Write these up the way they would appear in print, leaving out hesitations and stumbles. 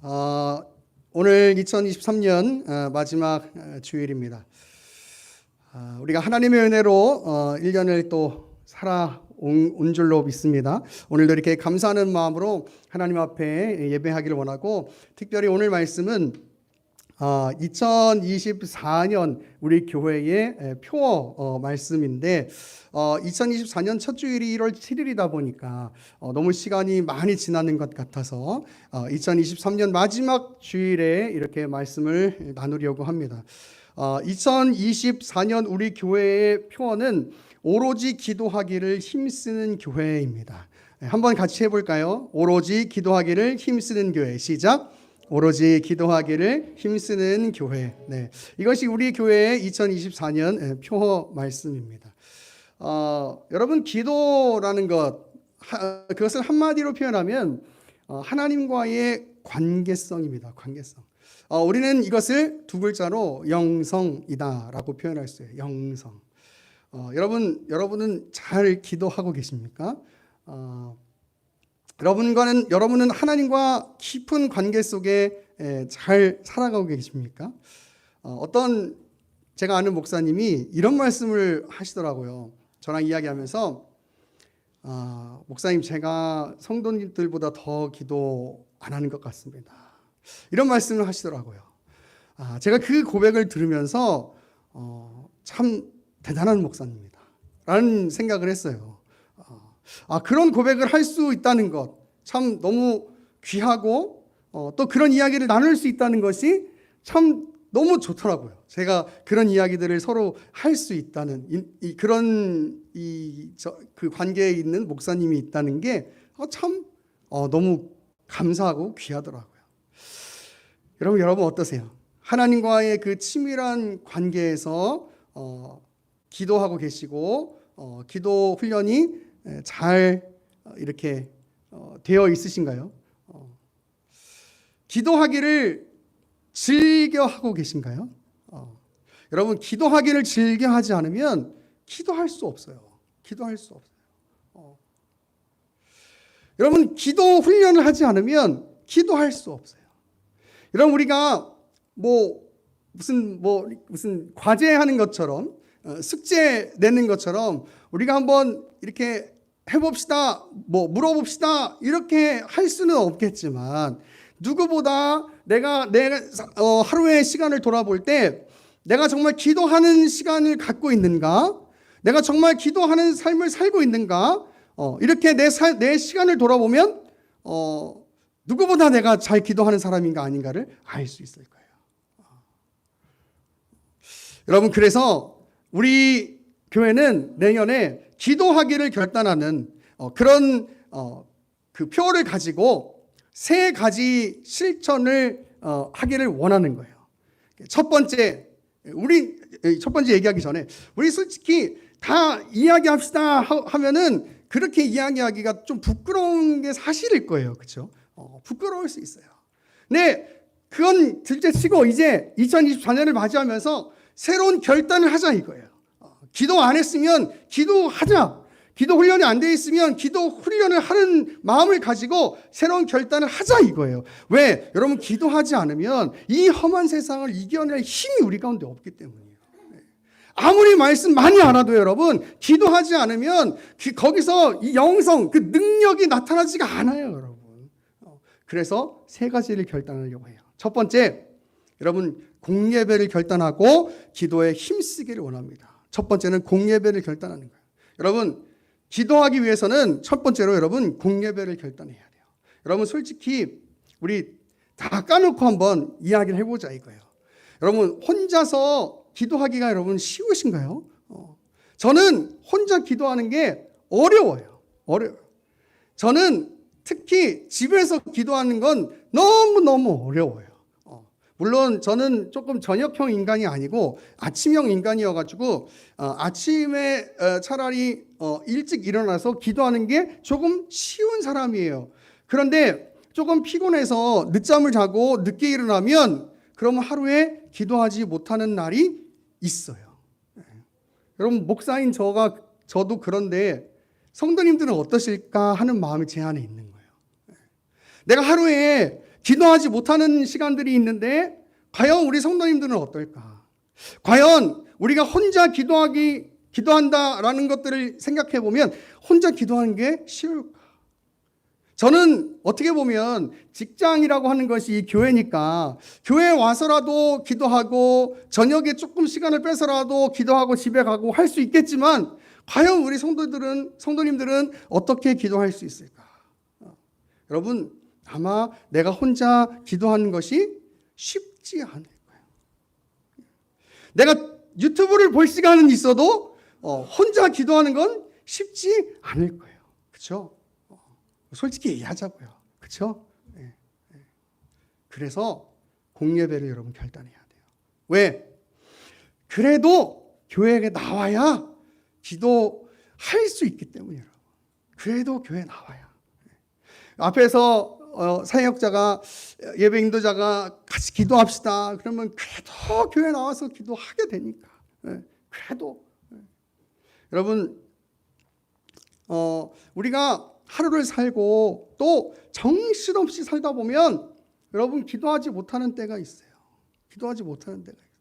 오늘 2023년 마지막 주일입니다. 우리가 하나님의 은혜로 1년을 또 살아온 줄로 믿습니다. 오늘도 이렇게 감사하는 마음으로 하나님 앞에 예배하기를 원하고, 특별히 오늘 말씀은 2024년 우리 교회의 표어 말씀인데, 2024년 첫 주일이 1월 7일이다 보니까 너무 시간이 많이 지나는 것 같아서 2023년 마지막 주일에 이렇게 말씀을 나누려고 합니다. 2024년 우리 교회의 표어는 오로지 기도하기를 힘쓰는 교회입니다. 한번 같이 해볼까요? 오로지 기도하기를 힘쓰는 교회. 시작. 오로지 기도하기를 힘쓰는 교회. 네, 이것이 우리 교회의 2024년 표어 말씀입니다. 여러분, 기도라는 그것을 한마디로 표현하면 하나님과의 관계성입니다. 관계성. 우리는 이것을 두 글자로 영성이다라고 표현할 수 있어요. 영성. 여러분은 잘 기도하고 계십니까? 여러분은 하나님과 깊은 관계 속에 잘 살아가고 계십니까? 제가 아는 목사님이 이런 말씀을 하시더라고요. 저랑 이야기하면서 목사님, 제가 성도님들보다 더 기도 안 하는 것 같습니다. 이런 말씀을 하시더라고요. 제가 그 고백을 들으면서 참 대단한 목사님이다 라는 생각을 했어요. 그런 고백을 할 수 있다는 것, 참 너무 귀하고 또 그런 이야기를 나눌 수 있다는 것이 참 너무 좋더라고요. 제가 그런 이야기들을 서로 할 수 있다는 그 관계에 있는 목사님이 있다는 게 참 너무 감사하고 귀하더라고요. 여러분 어떠세요? 하나님과의 그 치밀한 관계에서 기도하고 계시고 기도 훈련이 잘 이렇게 되어 있으신가요? 기도하기를 즐겨 하고 계신가요? 여러분, 기도하기를 즐겨 하지 않으면 기도할 수 없어요. 기도할 수 없어요. 여러분, 기도 훈련을 하지 않으면 기도할 수 없어요. 여러분, 우리가 무슨 과제하는 것처럼, 숙제 내는 것처럼 우리가 한번 이렇게 해봅시다, 물어봅시다, 이렇게 할 수는 없겠지만, 누구보다 내가 하루의 시간을 돌아볼 때 내가 정말 기도하는 시간을 갖고 있는가, 내가 정말 기도하는 삶을 살고 있는가, 이렇게 내 시간을 돌아보면 누구보다 내가 잘 기도하는 사람인가 아닌가를 알 수 있을 거예요. 여러분, 그래서 우리 교회는 내년에 기도하기를 결단하는 그런 그 표를 가지고 세 가지 실천을 하기를 원하는 거예요. 첫 번째 얘기하기 전에 우리 솔직히 다 이야기합시다 하면은 그렇게 이야기하기가 좀 부끄러운 게 사실일 거예요. 그렇죠? 부끄러울 수 있어요. 근데 그건 둘째치고 이제 2024년을 맞이하면서 새로운 결단을 하자 이거예요. 기도 안 했으면 기도하자. 기도 훈련이 안 돼 있으면 기도 훈련을 하는 마음을 가지고 새로운 결단을 하자 이거예요. 왜? 여러분, 기도하지 않으면 이 험한 세상을 이겨낼 힘이 우리 가운데 없기 때문이에요. 아무리 말씀 많이 알아도 여러분, 기도하지 않으면 거기서 이 영성, 그 능력이 나타나지가 않아요, 여러분. 그래서 세 가지를 결단하려고 해요. 첫 번째, 여러분, 공예배를 결단하고 기도에 힘쓰기를 원합니다. 첫 번째는 공예배를 결단하는 거예요. 여러분, 기도하기 위해서는 첫 번째로 여러분 공예배를 결단해야 돼요. 여러분, 솔직히 우리 다 까놓고 한번 이야기를 해보자 이거예요. 여러분, 혼자서 기도하기가 여러분 쉬우신가요? 저는 혼자 기도하는 게 어려워요. 저는 특히 집에서 기도하는 건 너무너무 어려워요. 물론 저는 조금 저녁형 인간이 아니고 아침형 인간이어가지고 아침에 차라리 일찍 일어나서 기도하는 게 조금 쉬운 사람이에요. 그런데 조금 피곤해서 늦잠을 자고 늦게 일어나면 그러면 하루에 기도하지 못하는 날이 있어요. 여러분, 목사인 저도 그런데 성도님들은 어떠실까 하는 마음이 제 안에 있는 거예요. 내가 하루에 기도하지 못하는 시간들이 있는데 과연 우리 성도님들은 어떨까? 과연 우리가 혼자 기도한다라는 것들을 생각해 보면 혼자 기도하는 게 쉬울까? 저는 어떻게 보면 직장이라고 하는 것이 이 교회니까 교회에 와서라도 기도하고 저녁에 조금 시간을 빼서라도 기도하고 집에 가고 할 수 있겠지만 과연 우리 성도님들은 어떻게 기도할 수 있을까? 여러분, 아마 내가 혼자 기도하는 것이 쉽지 않을 거예요. 내가 유튜브를 볼 시간은 있어도 혼자 기도하는 건 쉽지 않을 거예요. 그렇죠? 솔직히 얘기하자고요. 그렇죠? 네. 그래서 공예배를 여러분 결단해야 돼요. 왜? 그래도 교회에 나와야 기도할 수 있기 때문이에요. 그래도 교회에 나와야. 앞에서 사역자가 예배 인도자가 같이 기도합시다. 그러면 그래도 교회 나와서 기도하게 되니까. 그래도 여러분 우리가 하루를 살고 또 정신없이 살다 보면 여러분 기도하지 못하는 때가 있어요. 기도하지 못하는 때가 있어요.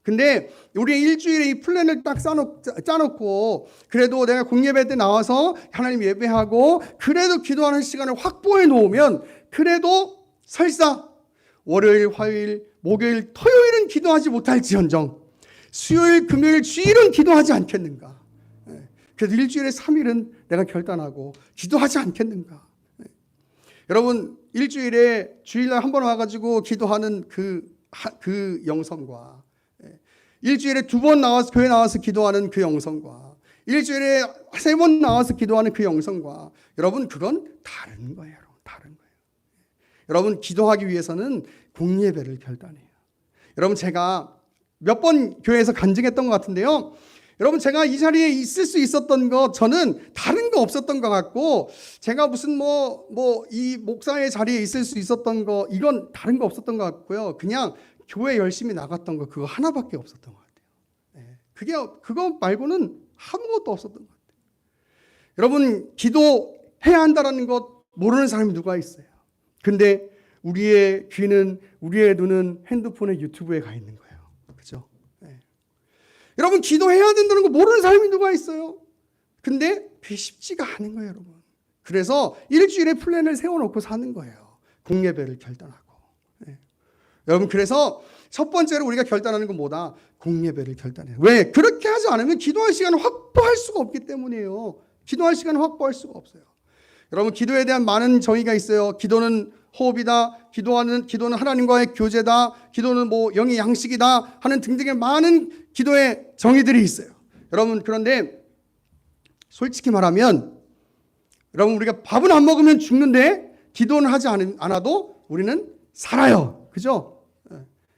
근데 우리 일주일에 이 플랜을 딱 짜놓고 그래도 내가 공예배 때 나와서 하나님 예배하고 그래도 기도하는 시간을 확보해 놓으면 그래도 설사 월요일, 화요일, 목요일, 토요일은 기도하지 못할지언정 수요일, 금요일, 주일은 기도하지 않겠는가? 그래도 일주일에 3일은 내가 결단하고 기도하지 않겠는가? 여러분 일주일에 주일날 한 번 와가지고 기도하는 그 영성과 일주일에 2번 나와서 교회 나와서 기도하는 그 영성과 일주일에 3번 나와서 기도하는 그 영성과 여러분 그건 다른 거예요. 다른 거예요. 여러분 기도하기 위해서는 공예배를 결단해요. 여러분 제가 몇 번 교회에서 간증했던 것 같은데요. 여러분 제가 이 자리에 있을 수 있었던 거 저는 다른 거 없었던 것 같고 제가 무슨 이 목사의 자리에 있을 수 있었던 거 이건 다른 거 없었던 것 같고요. 그냥 교회 열심히 나갔던 거 그거 하나밖에 없었던 것 같아요. 그거 말고는 아무것도 없었던 것 같아요. 여러분 기도해야 한다는 것 모르는 사람이 누가 있어요. 근데 우리의 귀는 우리의 눈은 핸드폰에 유튜브에 가 있는 거예요. 그렇죠? 여러분 기도해야 된다는 거 모르는 사람이 누가 있어요. 근데 그게 쉽지가 않은 거예요. 여러분. 그래서 일주일에 플랜을 세워놓고 사는 거예요. 공예배를 결단하고. 여러분 그래서 첫 번째로 우리가 결단하는 건 뭐다? 공예배를 결단해요. 왜? 그렇게 하지 않으면 기도할 시간을 확보할 수가 없기 때문이에요. 기도할 시간을 확보할 수가 없어요. 여러분 기도에 대한 많은 정의가 있어요. 기도는 호흡이다. 기도는 하나님과의 교제다. 기도는 영의 양식이다. 하는 등등의 많은 기도의 정의들이 있어요. 여러분 그런데 솔직히 말하면 여러분 우리가 밥은 안 먹으면 죽는데 기도는 하지 않아도 우리는 살아요. 그죠?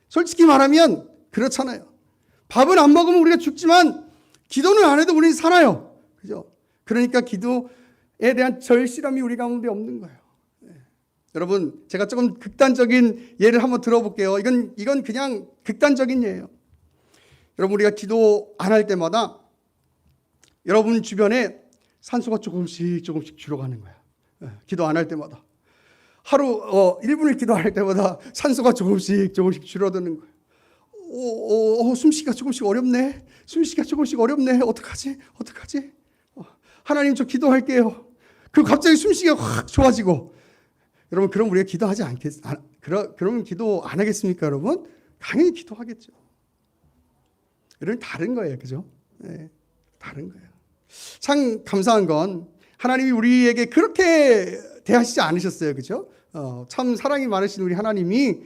솔직히 말하면 그렇잖아요. 밥을 안 먹으면 우리가 죽지만 기도는 안 해도 우리는 살아요. 그죠? 그러니까 기도에 대한 절실함이 우리 가운데 없는 거예요. 여러분 제가 조금 극단적인 예를 한번 들어볼게요. 이건 그냥 극단적인 예예요. 여러분 우리가 기도 안 할 때마다 여러분 주변에 산소가 조금씩 줄어가는 거야. 기도 안 할 때마다. 하루 1분을 기도할 때마다 산소가 조금씩 줄어드는 거예요. 숨쉬기가 조금씩 어렵네. 어떡하지? 하나님 저 기도할게요. 그리고 갑자기 숨쉬기가 확 좋아지고. 여러분 그럼 우리가 기도하지 그러면 기도 안 하겠습니까 여러분? 당연히 기도하겠죠. 이런 다른 거예요. 그죠? 네, 다른 거예요. 참 감사한 건 하나님이 우리에게 그렇게 대하시지 않으셨어요. 그죠? 참 사랑이 많으신 우리 하나님이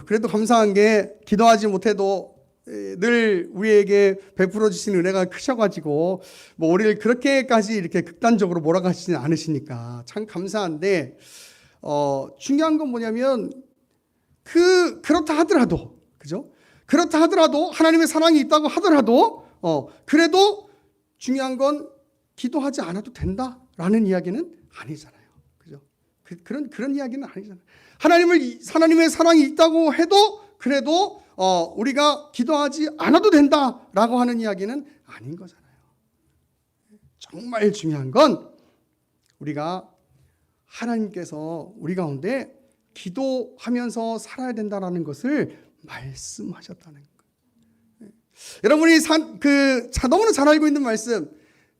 그래도 감사한 게 기도하지 못해도 늘 우리에게 베풀어 주신 은혜가 크셔가지고 우리를 그렇게까지 이렇게 극단적으로 몰아가시진 않으시니까 참 감사한데 중요한 건 뭐냐면 그렇다 하더라도 그죠? 그렇다 하더라도 하나님의 사랑이 있다고 하더라도 그래도 중요한 건 기도하지 않아도 된다라는 이야기는 아니잖아요. 그죠? 그런 이야기는 아니잖아요. 하나님의 사랑이 있다고 해도 그래도 우리가 기도하지 않아도 된다라고 하는 이야기는 아닌 거잖아요. 정말 중요한 건 우리가 하나님께서 우리 가운데 기도하면서 살아야 된다는 것을 말씀하셨다는 거예요. 여러분이 너무나 잘 알고 있는 말씀,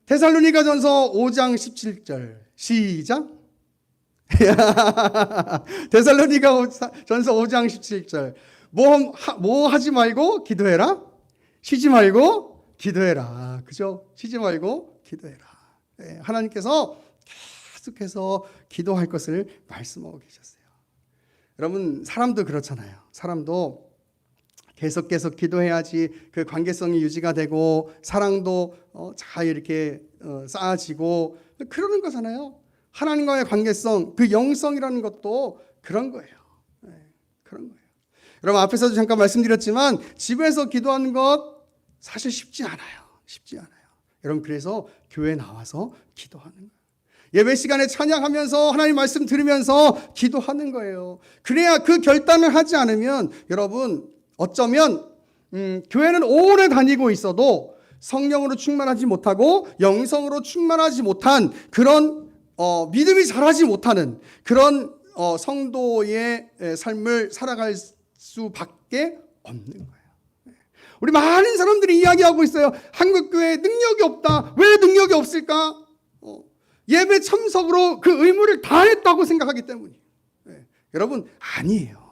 데살로니가전서 5장 17절 시작. 데살로니가전서 5장 17절 뭐 하지 말고 기도해라. 쉬지 말고 기도해라. 그죠? 쉬지 말고 기도해라. 하나님께서 계속해서 기도할 것을 말씀하고 계셨어요. 여러분, 사람도 그렇잖아요. 사람도 계속 기도해야지 그 관계성이 유지가 되고 사랑도 잘 이렇게 쌓아지고 그러는 거잖아요. 하나님과의 관계성, 그 영성이라는 것도 그런 거예요. 그런 거예요. 여러분, 앞에서도 잠깐 말씀드렸지만 집에서 기도하는 것 사실 쉽지 않아요. 쉽지 않아요. 여러분, 그래서 교회에 나와서 기도하는 거예요. 예배 시간에 찬양하면서 하나님 말씀 들으면서 기도하는 거예요. 그래야 그 결단을 하지 않으면 여러분, 어쩌면 교회는 오래 다니고 있어도 성령으로 충만하지 못하고 영성으로 충만하지 못한 그런 믿음이 자라지 못하는 그런 성도의 삶을 살아갈 수밖에 없는 거예요. 우리 많은 사람들이 이야기하고 있어요. 한국교회에 능력이 없다. 왜 능력이 없을까? 예배 참석으로 그 의무를 다했다고 생각하기 때문이에요. 여러분, 아니에요.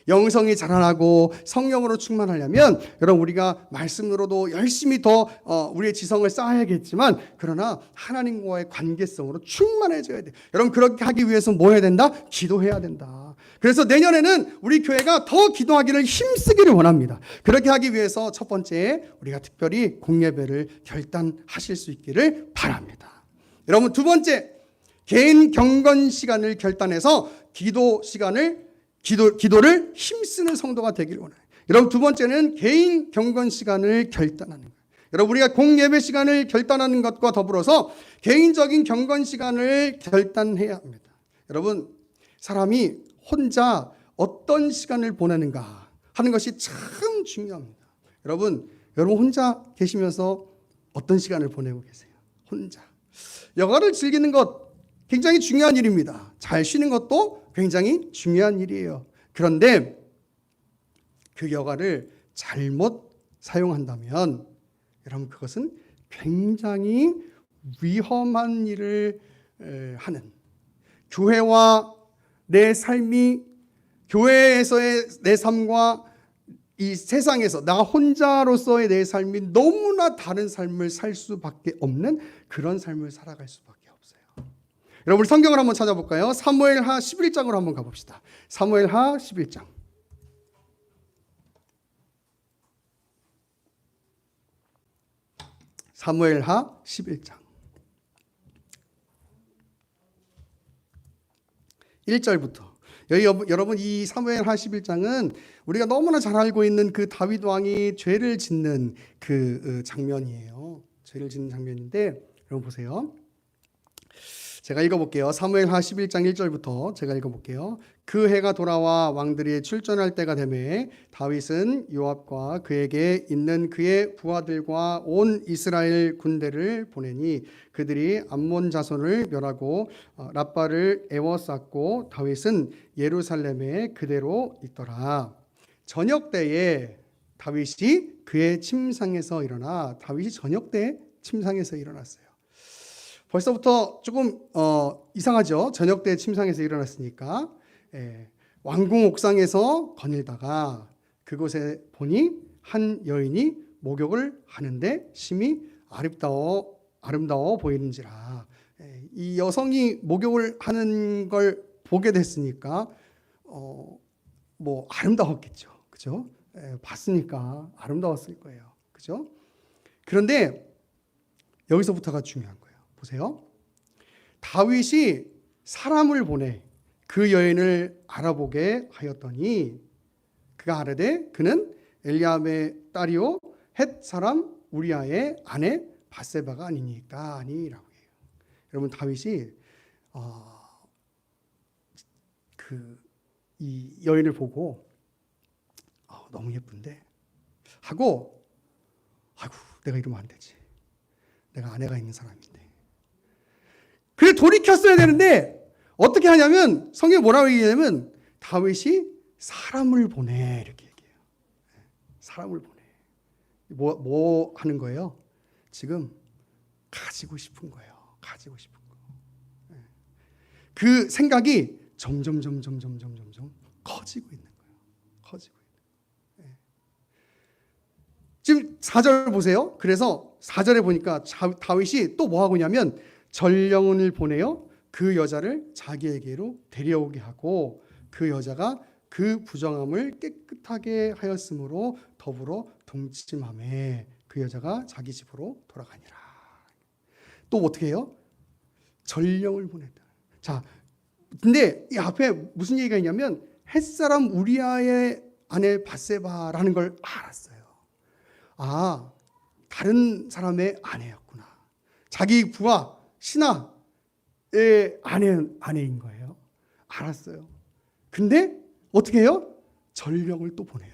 영성이 자라나고 성령으로 충만하려면 여러분, 우리가 말씀으로도 열심히 더 우리의 지성을 쌓아야겠지만 그러나 하나님과의 관계성으로 충만해져야 돼요. 여러분, 그렇게 하기 위해서 뭐 해야 된다? 기도해야 된다. 그래서 내년에는 우리 교회가 더 기도하기를 힘쓰기를 원합니다. 그렇게 하기 위해서 첫 번째, 우리가 특별히 공예배를 결단하실 수 있기를 바랍니다. 여러분, 두 번째, 개인 경건 시간을 결단해서 기도를 힘쓰는 성도가 되기를 원해요. 여러분, 두 번째는 개인 경건 시간을 결단하는 거예요. 여러분, 우리가 공예배 시간을 결단하는 것과 더불어서 개인적인 경건 시간을 결단해야 합니다. 여러분, 사람이 혼자 어떤 시간을 보내는가 하는 것이 참 중요합니다. 여러분 혼자 계시면서 어떤 시간을 보내고 계세요? 혼자. 여가를 즐기는 것 굉장히 중요한 일입니다. 잘 쉬는 것도 굉장히 중요한 일이에요. 그런데 그 여가를 잘못 사용한다면 여러분, 그것은 굉장히 위험한 일을 하는, 교회와 내 삶이, 교회에서의 내 삶과 이 세상에서 나 혼자로서의 내 삶이 너무나 다른 삶을 살 수밖에 없는 그런 삶을 살아갈 수밖에 없어요. 여러분, 우리 성경을 한번 찾아볼까요? 사무엘하 11장으로 한번 가봅시다. 사무엘하 11장. 사무엘하 11장 1절부터. 여러분, 이 사무엘하 11장은 우리가 너무나 잘 알고 있는 그 다윗 왕이 죄를 짓는 그 장면이에요. 죄를 짓는 장면인데 여러분 보세요. 제가 읽어볼게요. 사무엘하 11장 1절부터 제가 읽어볼게요. 그 해가 돌아와 왕들이 출전할 때가 되매 다윗은 요압과 그에게 있는 그의 부하들과 온 이스라엘 군대를 보내니 그들이 암몬 자손을 멸하고 랍바를 에워쌌고 다윗은 예루살렘에 그대로 있더라. 저녁 때에 다윗이 그의 침상에서 일어나, 다윗이 저녁 때에 침상에서 일어났어요. 벌써부터 조금 이상하죠. 저녁 때 침상에서 일어났으니까. 왕궁 옥상에서 거닐다가 그곳에 보니 한 여인이 목욕을 하는데 심히 아름다워 보이는지라. 이 여성이 목욕을 하는 걸 보게 됐으니까 뭐 아름다웠겠죠. 그죠? 봤으니까 아름다웠을 거예요. 그죠? 그런데 여기서부터가 중요한 거예요. 보세요. 다윗이 사람을 보내 그 여인을 알아보게 하였더니 그가 아뢰되 그는 엘리압의 딸이요 헷 사람 우리아의 아내 밧세바가 아니니까 아니라고 해요. 여러분, 다윗이 이 여인을 보고 너무 예쁜데 하고, 아이고 내가 이러면 안 되지. 내가 아내가 있는 사람인데. 그래 돌이켰어야 되는데 어떻게 하냐면 성경에 뭐라고 얘기하냐면 다윗이 사람을 보내 이렇게 얘기해요. 사람을 보내. 뭐 하는 거예요? 지금 가지고 싶은 거예요. 가지고 싶은 거. 그 생각이 점점 커지고 있는 거예요. 커지고 있는 거예요. 지금 4절 보세요. 그래서 4절에 보니까 다윗이 또 뭐 하고 있냐면 전령을 보내어 그 여자를 자기에게로 데려오게 하고 그 여자가 그 부정함을 깨끗하게 하였으므로 더불어 동침하매 그 여자가 자기 집으로 돌아가니라. 또 어떻게 해요? 전령을 보냈다. 자, 근데 이 앞에 무슨 얘기가 있냐면 햇사람 우리아의 아내 바세바라는 걸 알았어요. 아, 다른 사람의 아내였구나. 자기 부하 신하의 아내인 거예요. 알았어요. 근데 어떻게 해요? 전령을 또 보내요.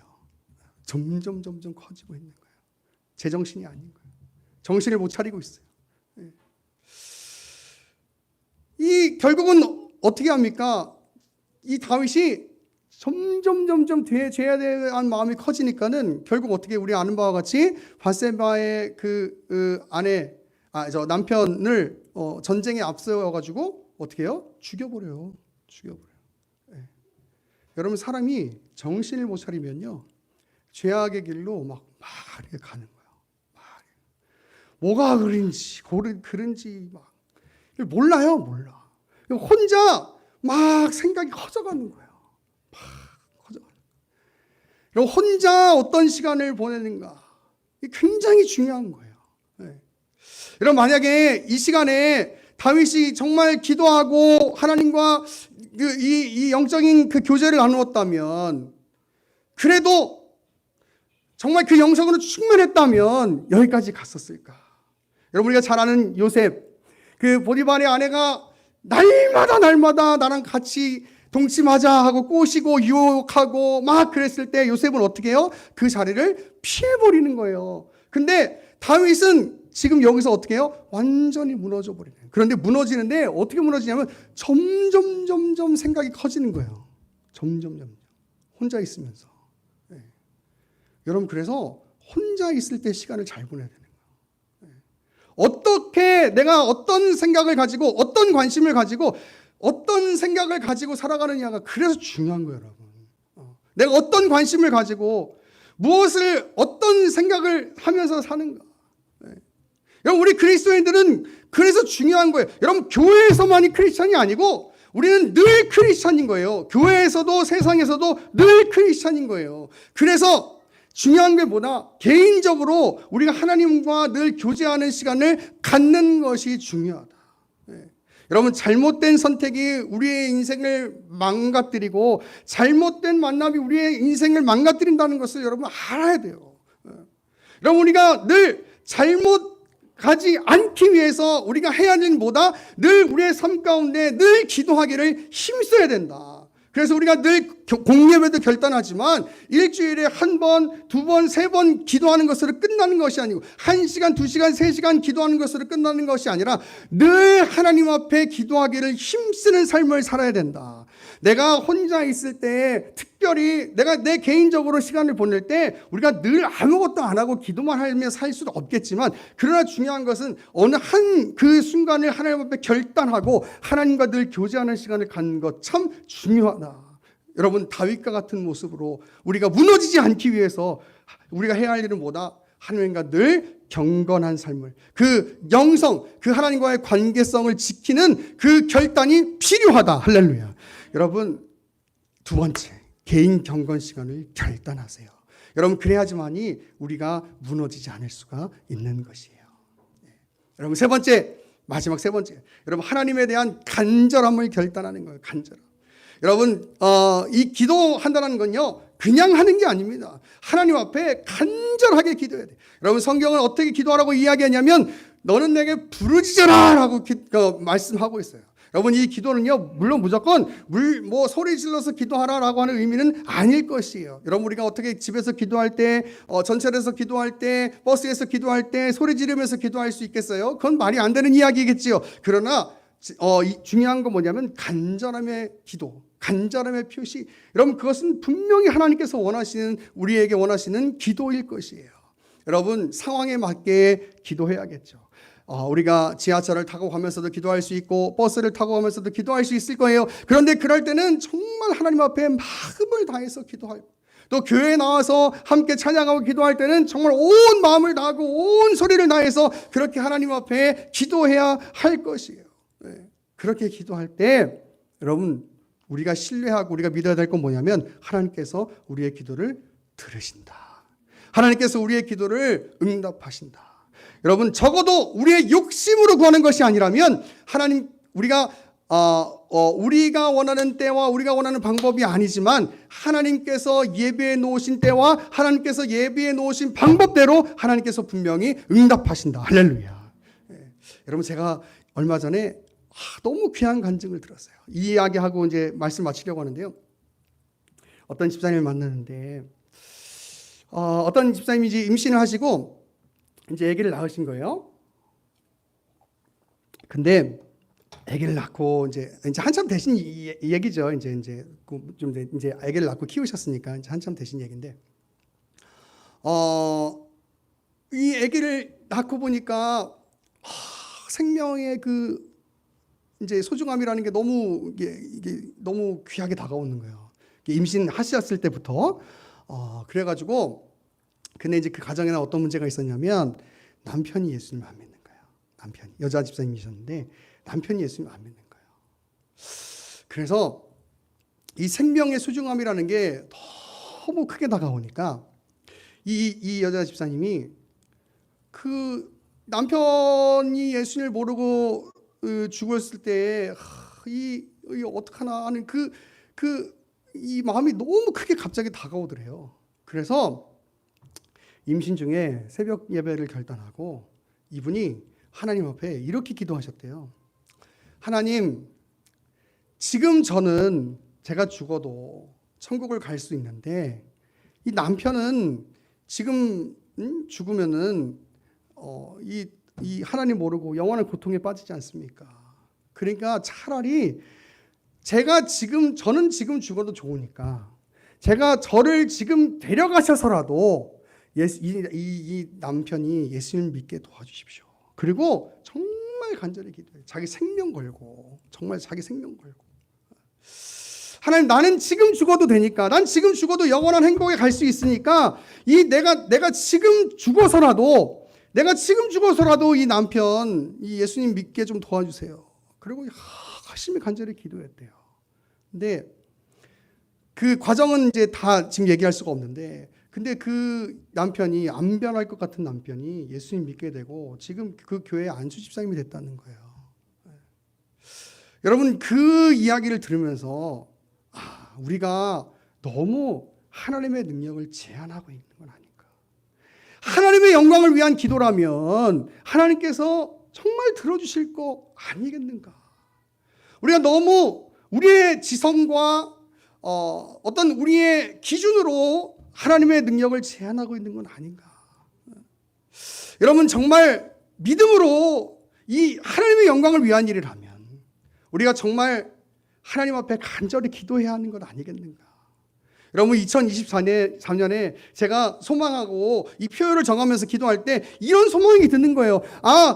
점점 커지고 있는 거예요. 제정신이 아닌 거예요. 정신을 못 차리고 있어요. 이 결국은 어떻게 합니까? 이 다윗이 점점 죄에 대한 마음이 커지니까는 결국 어떻게 우리 아는 바와 같이 바세바의 그 남편을 전쟁에 앞세워 가지고 어떻게 해요? 죽여버려요. 여러분 사람이 정신을 못 차리면요 죄악의 길로 막 이렇게 가는 거예요. 뭐가 그런지 막 몰라요. 혼자 막 생각이 커져가는 거예요. 그리고 혼자 어떤 시간을 보내는가 굉장히 중요한 거예요. 여러분 만약에 이 시간에 다윗이 정말 기도하고 하나님과 이 영적인 그 교제를 나누었다면 그래도 정말 그 영성으로 충만했다면 여기까지 갔었을까? 여러분 우리가 잘 아는 요셉 그 보디발의 아내가 날마다 나랑 같이 동침하자 하고 꼬시고 유혹하고 막 그랬을 때 요셉은 어떻게 해요? 그 자리를 피해버리는 거예요. 근데 다윗은 지금 여기서 어떻게 해요? 완전히 무너져 버리는 거예요. 그런데 무너지는데 어떻게 무너지냐면 점점 생각이 커지는 거예요. 점점 혼자 있으면서. 여러분 그래서 혼자 있을 때 시간을 잘 보내야 되는 거예요. 어떻게 내가 어떤 생각을 가지고 어떤 관심을 가지고 어떤 생각을 가지고 살아가느냐가 그래서 중요한 거예요, 여러분. 내가 어떤 관심을 가지고 무엇을 어떤 생각을 하면서 사는가. 여러분 우리 그리스도인들은 그래서 중요한 거예요. 여러분 교회에서만이 크리스찬이 아니고 우리는 늘 크리스찬인 거예요. 교회에서도 세상에서도 늘 크리스찬인 거예요. 그래서 중요한 게 뭐다? 개인적으로 우리가 하나님과 늘 교제하는 시간을 갖는 것이 중요하다. 여러분 잘못된 선택이 우리의 인생을 망가뜨리고 잘못된 만남이 우리의 인생을 망가뜨린다는 것을 여러분 알아야 돼요. 여러분 우리가 늘 잘못 가지 않기 위해서 우리가 해야 할 일은 뭐다? 늘 우리의 삶 가운데 늘 기도하기를 힘써야 된다. 그래서 우리가 늘 공예배도 결단하지만 일주일에 한 번, 두 번, 세 번 기도하는 것으로 끝나는 것이 아니고 1시간, 2시간, 3시간 기도하는 것으로 끝나는 것이 아니라 늘 하나님 앞에 기도하기를 힘쓰는 삶을 살아야 된다. 내가 혼자 있을 때 특별히 내가 내 개인적으로 시간을 보낼 때 우리가 늘 아무것도 안 하고 기도만 하며 살 수도 없겠지만 그러나 중요한 것은 어느 한 그 순간을 하나님 앞에 결단하고 하나님과 늘 교제하는 시간을 갖는 것 참 중요하다. 여러분 다윗과 같은 모습으로 우리가 무너지지 않기 위해서 우리가 해야 할 일은 뭐다? 하나님과 늘 경건한 삶을 그 영성 그 하나님과의 관계성을 지키는 그 결단이 필요하다. 할렐루야. 여러분 두 번째 개인 경건 시간을 결단하세요. 여러분 그래야지만이 우리가 무너지지 않을 수가 있는 것이에요. 여러분 세 번째 마지막 세 번째 여러분 하나님에 대한 간절함을 결단하는 거예요. 간절함. 여러분 이 기도한다는 건요 그냥 하는 게 아닙니다. 하나님 앞에 간절하게 기도해야 돼요. 여러분 성경은 어떻게 기도하라고 이야기하냐면 너는 내게 부르짖어라 라고 말씀하고 있어요. 여러분 이 기도는요 물론 무조건 소리 질러서 기도하라라고 하는 의미는 아닐 것이에요. 여러분 우리가 어떻게 집에서 기도할 때 전철에서 기도할 때 버스에서 기도할 때 소리 지르면서 기도할 수 있겠어요? 그건 말이 안 되는 이야기겠지요. 그러나 중요한 건 뭐냐면 간절함의 기도, 간절함의 표시. 여러분 그것은 분명히 하나님께서 우리에게 원하시는 기도일 것이에요. 여러분 상황에 맞게 기도해야겠죠. 우리가 지하철을 타고 가면서도 기도할 수 있고 버스를 타고 가면서도 기도할 수 있을 거예요. 그런데 그럴 때는 정말 하나님 앞에 마음을 다해서 기도하고, 또 교회에 나와서 함께 찬양하고 기도할 때는 정말 온 마음을 다하고 온 소리를 다해서 그렇게 하나님 앞에 기도해야 할 것이에요. 그렇게 기도할 때 여러분 우리가 신뢰하고 우리가 믿어야 될 건 뭐냐면 하나님께서 우리의 기도를 들으신다. 하나님께서 우리의 기도를 응답하신다. 여러분 적어도 우리의 욕심으로 구하는 것이 아니라면 하나님 우리가 원하는 때와 우리가 원하는 방법이 아니지만 하나님께서 예비해 놓으신 때와 하나님께서 예비해 놓으신 방법대로 하나님께서 분명히 응답하신다. 할렐루야. 여러분 제가 얼마 전에 너무 귀한 간증을 들었어요. 이 이야기하고 이제 말씀 마치려고 하는데요. 어떤 집사님을 만났는데 어떤 집사님이 이제 임신을 하시고 이제 아기를 낳으신 거예요. 근데 아기를 낳고 이제 한참 되신 얘기죠. 이제 아기를 낳고 키우셨으니까 이제 한참 되신 얘기인데, 이 아기를 낳고 보니까 생명의 그 이제 소중함이라는 게 너무 이게 너무 귀하게 다가오는 거예요. 임신하셨을 때부터 그래가지고 근데 이제 그 가정에는 어떤 문제가 있었냐면 남편이 예수님을 안 믿는 거예요. 남편이 여자 집사님이셨는데 남편이 예수님을 안 믿는 거예요. 그래서 이 생명의 소중함이라는 게 너무 크게 다가오니까 이 여자 집사님이 그 남편이 예수님을 모르고 죽었을 때 이 어떡하나 하는 이 마음이 너무 크게 갑자기 다가오더래요. 그래서 임신 중에 새벽 예배를 결단하고 이분이 하나님 앞에 이렇게 기도하셨대요. 하나님, 지금 저는 제가 죽어도 천국을 갈 수 있는데 이 남편은 지금 죽으면은 이 하나님 모르고 영원한 고통에 빠지지 않습니까? 그러니까 차라리 저는 지금 죽어도 좋으니까 제가 저를 지금 데려가셔서라도 이 남편이 예수님 믿게 도와주십시오. 그리고 정말 간절히 기도해요. 자기 생명 걸고, 정말 자기 생명 걸고. 하나님, 나는 지금 죽어도 되니까, 난 지금 죽어도 영원한 행복에 갈 수 있으니까 내가 지금 죽어서라도 이 남편 이 예수님 믿게 좀 도와주세요. 그리고 열심히 간절히 기도했대요. 근데 그 과정은 이제 다 지금 얘기할 수가 없는데, 근데 그 남편이 안 변할 것 같은 남편이 예수님 믿게 되고 지금 그 교회 안수 집사님이 됐다는 거예요. 여러분 그 이야기를 들으면서 우리가 너무 하나님의 능력을 제한하고 있는 건 아닌가. 하나님의 영광을 위한 기도라면 하나님께서 정말 들어주실 거 아니겠는가. 우리가 너무 우리의 지성과 어떤 우리의 기준으로 하나님의 능력을 제한하고 있는 건 아닌가. 여러분 정말 믿음으로 이 하나님의 영광을 위한 일을 하면 우리가 정말 하나님 앞에 간절히 기도해야 하는 것 아니겠는가. 여러분 2024년에 제가 소망하고 이 표를 정하면서 기도할 때 이런 소망이 드는 거예요.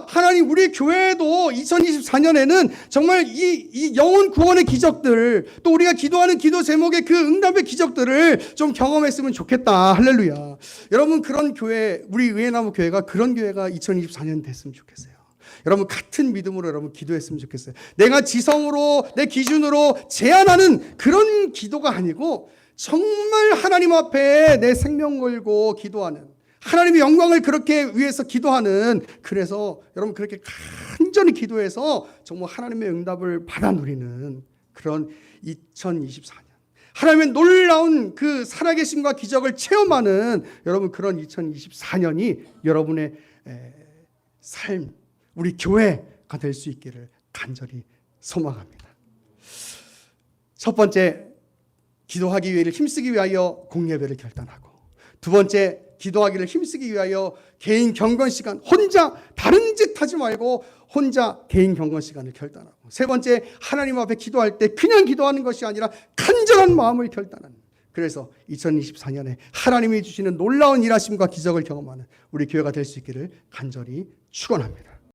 하나님 우리 교회도 2024년에는 정말 이 영혼 구원의 기적들, 또 우리가 기도하는 기도 제목의 그 응답의 기적들을 좀 경험했으면 좋겠다. 할렐루야. 여러분 그런 교회, 우리 의회나무 교회가 그런 교회가 2024년 됐으면 좋겠어요. 여러분 같은 믿음으로 여러분 기도했으면 좋겠어요. 내가 지성으로 내 기준으로 제한하는 그런 기도가 아니고 정말 하나님 앞에 내 생명 걸고 기도하는, 하나님의 영광을 그렇게 위해서 기도하는, 그래서 여러분 그렇게 간절히 기도해서 정말 하나님의 응답을 받아 누리는 그런 2024년, 하나님의 놀라운 그 살아계심과 기적을 체험하는 여러분 그런 2024년이 여러분의 삶, 우리 교회가 될 수 있기를 간절히 소망합니다. 첫 번째, 기도하기 위해 힘쓰기 위하여 공예배를 결단하고, 두 번째, 기도하기를 힘쓰기 위하여 개인 경건 시간, 혼자 다른 짓 하지 말고 혼자 개인 경건 시간을 결단하고, 세 번째, 하나님 앞에 기도할 때 그냥 기도하는 것이 아니라 간절한 마음을 결단하는, 그래서 2024년에 하나님이 주시는 놀라운 일하심과 기적을 경험하는 우리 교회가 될 수 있기를 간절히 축원합니다.